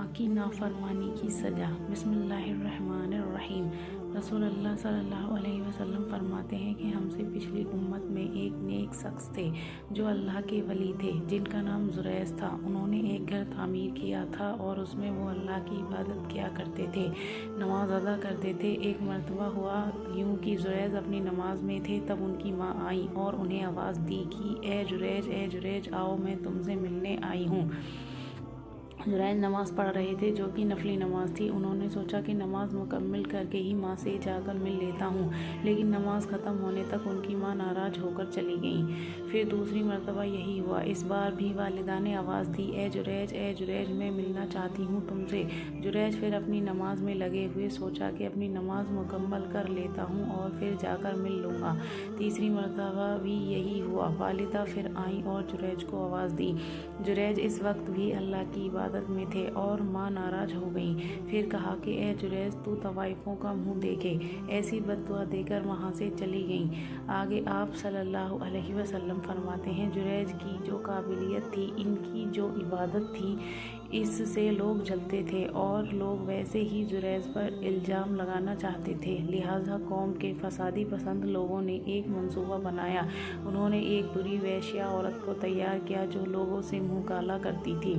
ماں کی نافرمانی کی سزا۔ بسم اللہ الرحمن الرحیم۔ رسول اللہ صلی اللہ علیہ وسلم فرماتے ہیں کہ ہم سے پچھلی امت میں ایک نیک شخص تھے جو اللہ کے ولی تھے، جن کا نام زریج تھا۔ انہوں نے ایک گھر تعمیر کیا تھا اور اس میں وہ اللہ کی عبادت کیا کرتے تھے، نماز ادا کرتے تھے۔ ایک مرتبہ ہوا یوں کہ زریج اپنی نماز میں تھے، تب ان کی ماں آئیں اور انہیں آواز دی کہ اے جریج آؤ، میں تم سے ملنے آئی ہوں۔ زریج نماز پڑھ رہے تھے جو کہ نفلی نماز تھی۔ انہوں نے سوچا کہ نماز مکمل کر کے ہی ماں سے جا کر مل لیتا ہوں، لیکن نماز ختم ہونے تک ان کی ماں ناراض ہو کر چلی گئیں۔ پھر دوسری مرتبہ یہی ہوا، اس بار بھی والدہ نے آواز دی اے جریج میں ملنا چاہتی ہوں تم سے۔ زریج پھر اپنی نماز میں لگے ہوئے سوچا کہ اپنی نماز مکمل کر لیتا ہوں اور پھر جا کر مل لوں گا۔ تیسری مرتبہ بھی یہی ہوا، والدہ پھر آئیں اور زریج کو آواز دی۔ زریج اس وقت بھی اللہ کی عبادت میں تھے اور ماں ناراض ہو گئیں۔ پھر کہا کہ اے زریج، تو طوائفوں کا منہ دیکھے۔ ایسی بد دعا دے کر وہاں سے چلی گئیں۔ آگے آپ صلی اللہ علیہ وسلم فرماتے ہیں، زریج کی جو قابلیت تھی، ان کی جو عبادت تھی، اس سے لوگ جلتے تھے اور لوگ ویسے ہی زریج پر الزام لگانا چاہتے تھے۔ لہٰذا قوم کے فسادی پسند لوگوں نے ایک منصوبہ بنایا۔ انہوں نے ایک بری ویشیا عورت کو تیار کیا جو لوگوں سے منہ کالا کرتی تھی۔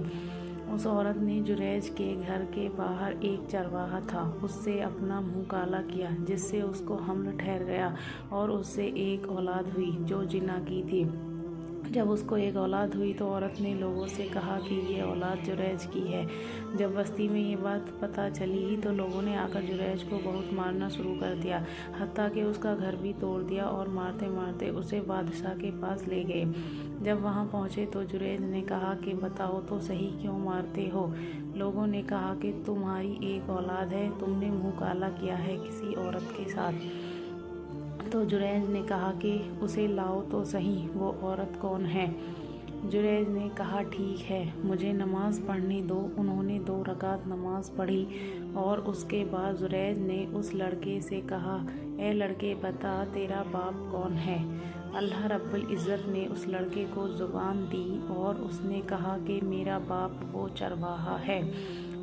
اس عورت نے زریج کے گھر کے باہر ایک چرواہا تھا، اس سے اپنا منہ کالا کیا، جس سے اس کو حمل ٹھہر گیا اور اس سے ایک اولاد ہوئی جو زنا کی تھی۔ جب اس کو ایک اولاد ہوئی تو عورت نے لوگوں سے کہا کہ یہ اولاد زریج کی ہے۔ جب بستی میں یہ بات پتہ چلی تو لوگوں نے آ کر زریج کو بہت مارنا شروع کر دیا، حتیٰ کہ اس کا گھر بھی توڑ دیا اور مارتے مارتے اسے بادشاہ کے پاس لے گئے۔ جب وہاں پہنچے تو زریج نے کہا کہ بتاؤ تو صحیح، کیوں مارتے ہو؟ لوگوں نے کہا کہ تمہاری ایک اولاد ہے، تم نے منہ کالا کیا ہے کسی عورت کے ساتھ۔ تو زریج نے کہا کہ اسے لاؤ تو صحیح، وہ عورت کون ہے؟ زریج نے کہا ٹھیک ہے، مجھے نماز پڑھنے دو۔ انہوں نے 2 رکعت نماز پڑھی اور اس کے بعد زریج نے اس لڑکے سے کہا اے لڑکے، بتا تیرا باپ کون ہے؟ اللہ رب العزت نے اس لڑکے کو زبان دی اور اس نے کہا کہ میرا باپ وہ چرواہا ہے۔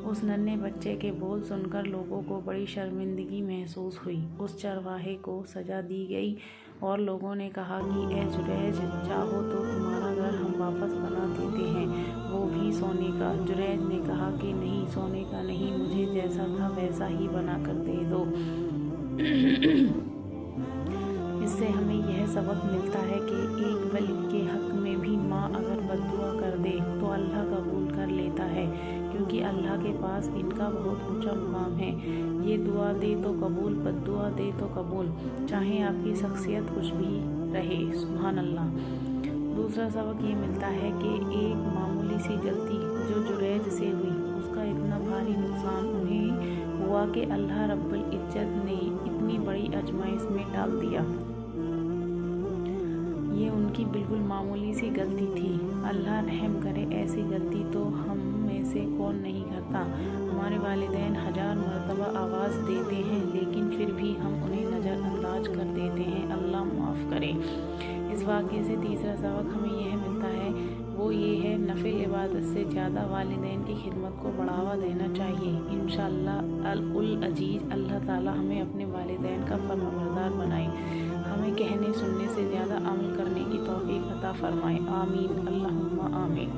اس ننھے بچے کے بول سن کر لوگوں کو بڑی شرمندگی محسوس ہوئی۔ اس چرواہے کو سزا دی گئی اور لوگوں نے کہا کہ اے زریج، چاہو تو تمہارا گھر ہم واپس بنا دیتے ہیں، وہ بھی سونے کا۔ زریج نے کہا کہ نہیں، سونے کا نہیں، مجھے جیسا تھا ویسا ہی بنا کر دے دو۔ اس سے ہمیں یہ سبق ملتا ہے کہ ایک ولی کے حق میں بھی ماں اگر بد دعا کر دے تو اللہ قبول کر لیتا ہے، کیونکہ اللہ کے پاس ان کا بہت اونچا مقام ہے۔ یہ دعا دے تو قبول، بد دعا دے تو قبول، چاہے آپ کی شخصیت کچھ بھی رہے۔ سبحان اللہ۔ دوسرا سبق یہ ملتا ہے کہ ایک معمولی سی غلطی جو زریج سے ہوئی، اس کا اتنا بھاری نقصان انہیں ہوا کہ اللہ رب العزت نے اتنی بڑی آزمائش میں ڈال دیا۔ یہ ان کی بالکل معمولی سی غلطی تھی۔ اللہ رحم کرے، ایسی غلطی تو ہم میں سے کون نہیں کرتا۔ ہمارے والدین 1000 مرتبہ آواز دیتے ہیں لیکن پھر بھی ہم انہیں نظر انداز کر دیتے ہیں، اللہ معاف کرے۔ اس واقعے سے تیسرا سبق ہمیں یہ ملتا ہے، وہ یہ ہے نفل عبادت سے زیادہ والدین کی خدمت کو بڑھاوا دینا چاہیے۔ انشاءاللہ العزیز اللہ تعالی ہمیں اپنے والدین کا فرمانبردار بنائے، ہمیں کہنے سننے سے زیادہ عمل کرنے کی توفیق عطا فرمائے۔ آمین، اللہم آمین۔